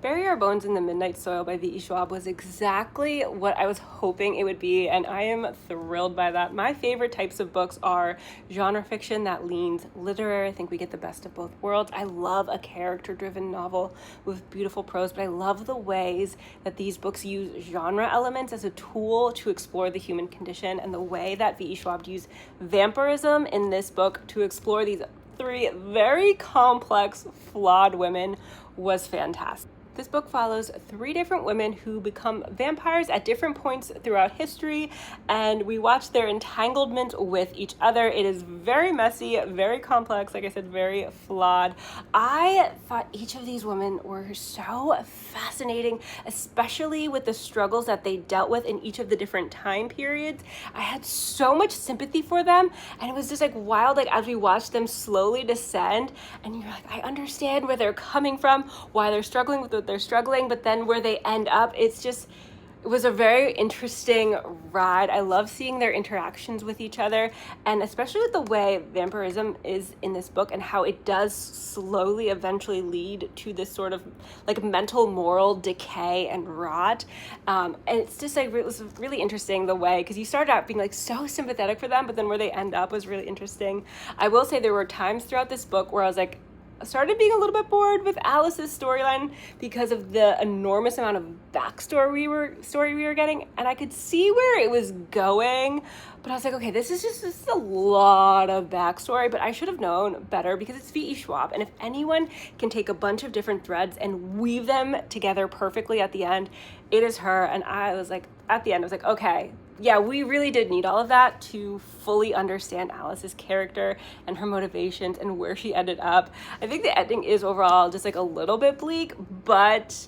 Bury Our Bones in the Midnight Soil by VE Schwab was exactly what I was hoping it would be, and I am thrilled by that. My favorite types of books are genre fiction that leans literary. I think we get the best of both worlds. I love a character-driven novel with beautiful prose, but I love the ways that these books use genre elements as a tool to explore the human condition, and the way that VE Schwab used vampirism in this book to explore these three very complex, flawed women was fantastic. This book follows three different women who become vampires at different points throughout history, and we watch their entanglement with each other. It is very messy, very complex, like I said, very flawed. I thought each of these women were so fascinating, especially with the struggles that they dealt with in each of the different time periods. I had so much sympathy for them, and it was just like wild, like as we watched them slowly descend, and you're like, I understand where they're coming from, why they're struggling with what they're struggling, but then where they end up, it was a very interesting ride. I love seeing their interactions with each other, and especially with the way vampirism is in this book and how it does slowly eventually lead to this sort of like mental moral decay and rot. And it's just like, it was really interesting the way, because you started out being like so sympathetic for them, but then where they end up was really interesting. I will say there were times throughout this book where I was like, started being a little bit bored with Alice's storyline because of the enormous amount of backstory we were getting, and I could see where it was going, but I was like, okay, this is a lot of backstory, but I should have known better because it's VE Schwab, and if anyone can take a bunch of different threads and weave them together perfectly at the end, it is her. And I was like, at the end, I was like, okay, yeah, we really did need all of that to fully understand Alice's character and her motivations and where she ended up. I think the ending is overall just like a little bit bleak, but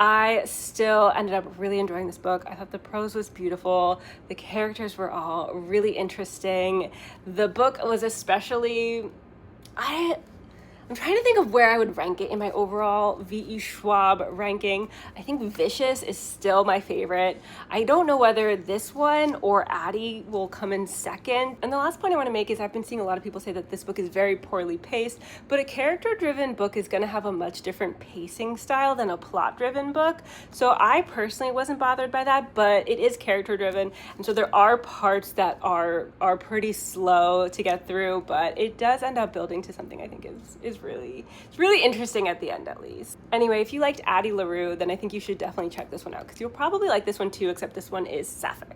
I still ended up really enjoying this book. I thought the prose was beautiful. The characters were all really interesting. The book was especially, I'm trying to think of where I would rank it in my overall VE Schwab ranking. I think Vicious is still my favorite. I don't know whether this one or Addie will come in second. And the last point I want to make is I've been seeing a lot of people say that this book is very poorly paced, but a character-driven book is going to have a much different pacing style than a plot-driven book. So I personally wasn't bothered by that, but it is character-driven, and so there are parts that are pretty slow to get through, but it does end up building to something I think is really interesting at the end, at least. Anyway, if you liked Addie LaRue, then I think you should definitely check this one out, because you'll probably like this one too, except this one is sapphic.